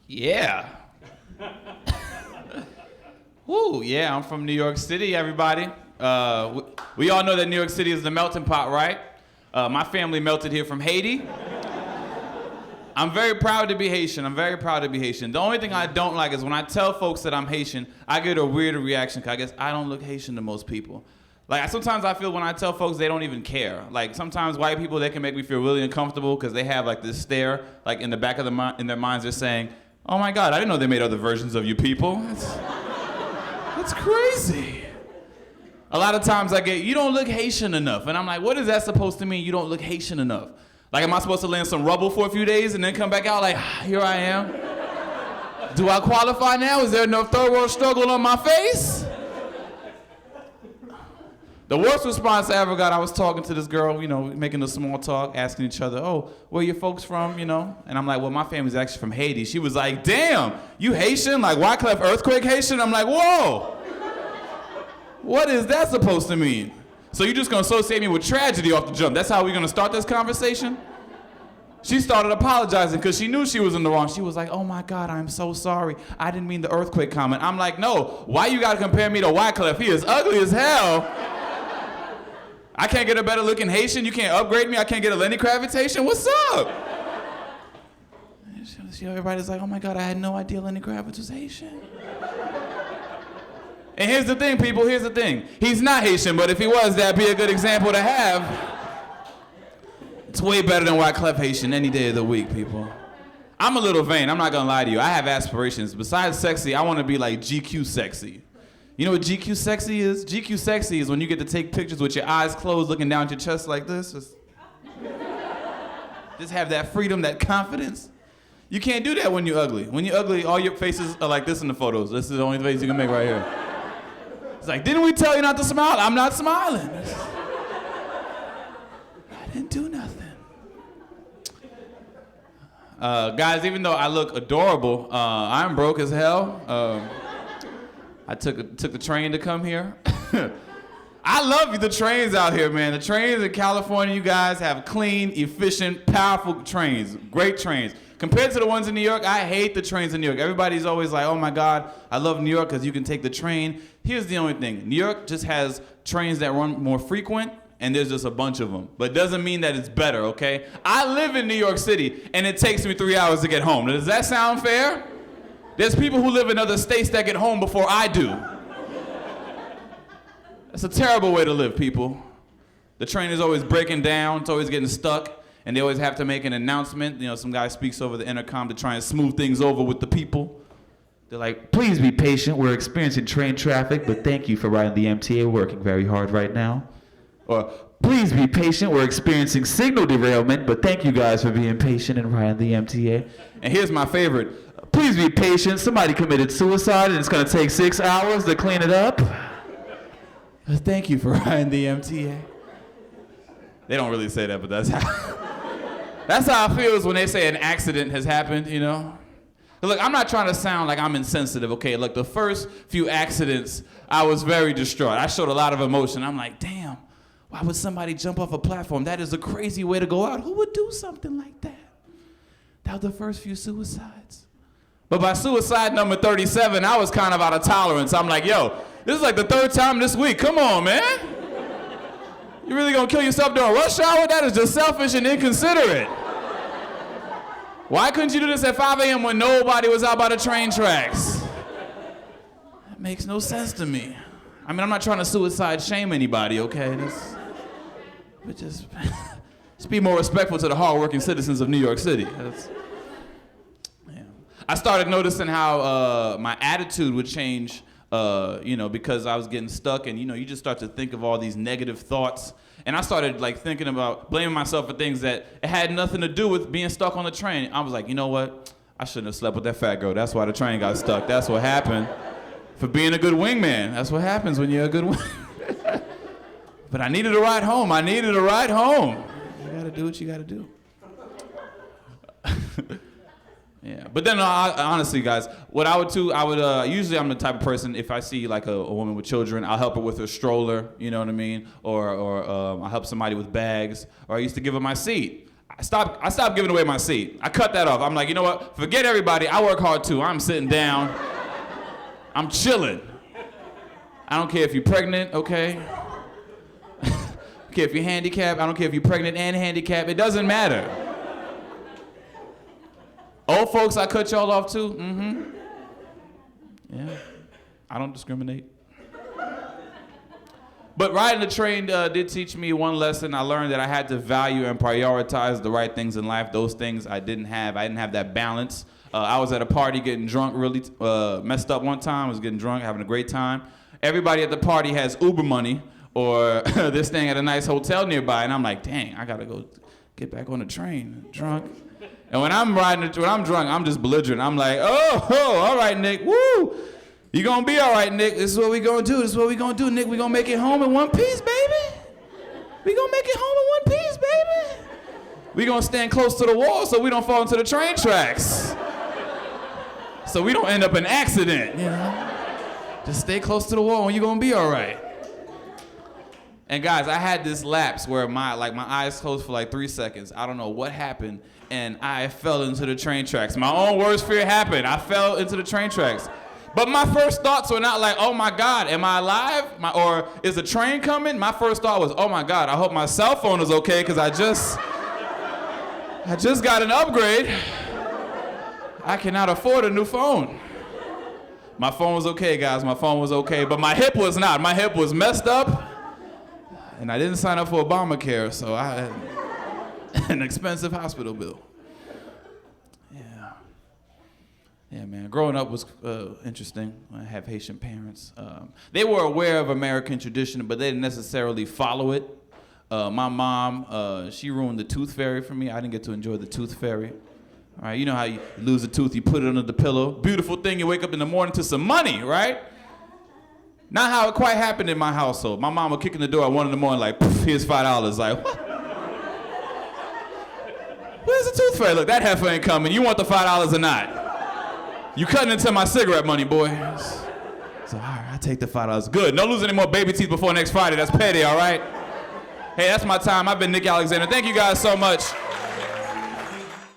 Yeah. Woo, yeah, I'm from New York City, everybody. We all know that New York City is the melting pot, right? My family melted here from Haiti. I'm very proud to be Haitian. The only thing I don't like is when I tell folks that I'm Haitian, I get a weird reaction because I guess I don't look Haitian to most people. Like, sometimes I feel when I tell folks they don't even care. Like, sometimes white people, they can make me feel really uncomfortable because they have, like, this stare, like, in the back of in their minds, they're saying, oh, my God, I didn't know they made other versions of you people. That's crazy. A lot of times I get, you don't look Haitian enough. And I'm like, what is that supposed to mean, you don't look Haitian enough? Like, am I supposed to lay in some rubble for a few days and then come back out like, here I am? Do I qualify now? Is there enough third world struggle on my face? The worst response I ever got, I was talking to this girl, making a small talk, asking each other, oh, where are your folks from, And I'm like, well, my family's actually from Haiti. She was like, damn, you Haitian? Like Wyclef earthquake Haitian? I'm like, whoa. What is that supposed to mean? So you're just gonna associate me with tragedy off the jump? That's how we're gonna start this conversation? She started apologizing because she knew she was in the wrong. She was like, oh my God, I'm so sorry. I didn't mean the earthquake comment. I'm like, no, why you gotta compare me to Wyclef? He is ugly as hell. I can't get a better looking Haitian. You can't upgrade me. I can't get a Lenny Kravitz Haitian. What's up? Everybody's like, oh my God, I had no idea Lenny Kravitz was Haitian. And here's the thing, people, here's the thing. He's not Haitian, but if he was, that'd be a good example to have. It's way better than Wyclef Haitian any day of the week, people. I'm a little vain, I'm not gonna lie to you. I have aspirations. Besides sexy, I wanna be like GQ sexy. You know what GQ sexy is? GQ sexy is when you get to take pictures with your eyes closed, looking down at your chest like this. Just have that freedom, that confidence. You can't do that when you're ugly. When you're ugly, all your faces are like this in the photos. This is the only face you can make right here. It's like, didn't we tell you not to smile? I'm not smiling. I didn't do nothing. Guys, even though I look adorable, I'm broke as hell. I took the train to come here. I love the trains out here, man. The trains in California, you guys have clean, efficient, powerful trains. Great trains. Compared to the ones in New York, I hate the trains in New York. Everybody's always like, oh my God, I love New York because you can take the train. Here's the only thing. New York just has trains that run more frequent, and there's just a bunch of them. But it doesn't mean that it's better, okay? I live in New York City, and it takes me 3 hours to get home. Does that sound fair? There's people who live in other states that get home before I do. That's a terrible way to live, people. The train is always breaking down, it's always getting stuck, and they always have to make an announcement. Some guy speaks over the intercom to try and smooth things over with the people. They're like, please be patient, we're experiencing train traffic, but thank you for riding the MTA, working very hard right now. Or, please be patient, we're experiencing signal derailment, but thank you guys for being patient and riding the MTA. And here's my favorite, please be patient, somebody committed suicide and it's gonna take 6 hours to clean it up. Thank you for riding the MTA. They don't really say that, but that's how it feels when they say an accident has happened, Look, I'm not trying to sound like I'm insensitive, okay? Look, the first few accidents, I was very distraught. I showed a lot of emotion. I'm like, damn, why would somebody jump off a platform? That is a crazy way to go out. Who would do something like that? That was the first few suicides. But by suicide number 37, I was kind of out of tolerance. I'm like, yo, this is like the third time this week. Come on, man. You really gonna kill yourself during rush hour? That is just selfish and inconsiderate. Why couldn't you do this at 5 a.m. when nobody was out by the train tracks? That makes no sense to me. I mean, I'm not trying to suicide shame anybody, okay? But just be more respectful to the hardworking citizens of New York City. I started noticing how my attitude would change, because I was getting stuck, and you just start to think of all these negative thoughts. And I started thinking about blaming myself for things that it had nothing to do with being stuck on the train. I was like, you know what? I shouldn't have slept with that fat girl. That's why the train got stuck. That's what happened. For being a good wingman. That's what happens when you're a good wingman. But I needed a ride home. You gotta do what you gotta do. Yeah, but then honestly, guys, what I would do, usually I'm the type of person, if I see like a woman with children, I'll help her with her stroller, you know what I mean? Or I'll help somebody with bags, or I used to give her my seat. I stopped giving away my seat. I cut that off. I'm like, you know what? Forget everybody. I work hard too. I'm sitting down. I'm chilling. I don't care if you're pregnant, okay? I don't care if you're handicapped. I don't care if you're pregnant and handicapped. It doesn't matter. Old folks, I cut y'all off too. Mm-hmm. Yeah. I don't discriminate. But riding the train did teach me one lesson. I learned that I had to value and prioritize the right things in life. Those things I didn't have. I didn't have that balance. I was at a party getting drunk, really messed up one time. I was getting drunk, having a great time. Everybody at the party has Uber money, or they're staying at a nice hotel nearby, and I'm like, dang, I gotta go get back on the train, drunk. And when I'm drunk, I'm just belligerent. I'm like, oh, all right, Nick, woo. You gonna be all right, Nick. This is what we gonna do. This is what we gonna do, Nick. We gonna make it home in one piece, baby. We gonna make it home in one piece, baby. We gonna stand close to the wall so we don't fall into the train tracks. So we don't end up in an accident, you know? Just stay close to the wall and you're gonna be all right. And guys, I had this lapse where my eyes closed for like 3 seconds. I don't know what happened, and I fell into the train tracks. My own worst fear happened. I fell into the train tracks. But my first thoughts were not like, oh my God, am I alive? Or is a train coming? My first thought was, oh my God, I hope my cell phone is okay, because I just got an upgrade. I cannot afford a new phone. My phone was okay, guys, my phone was okay, but my hip was not. My hip was messed up, and I didn't sign up for Obamacare, so I had an expensive hospital bill. Yeah, man. Growing up was interesting. I have Haitian parents. They were aware of American tradition, but they didn't necessarily follow it. My mom, she ruined the tooth fairy for me. I didn't get to enjoy the tooth fairy. All right, you know how you lose a tooth, you put it under the pillow. Beautiful thing, you wake up in the morning to some money, right? Not how it quite happened in my household. My mom would kick in the door at 1 in the morning like, here's $5. Like, what? Where's the tooth fairy? Look, that heifer ain't coming. You want the $5 or not? You cutting into my cigarette money, boy. So, all right, I take the $5. Good. Don't lose any more baby teeth before next Friday. That's petty, all right? Hey, that's my time. I've been Nick Alexander. Thank you guys so much.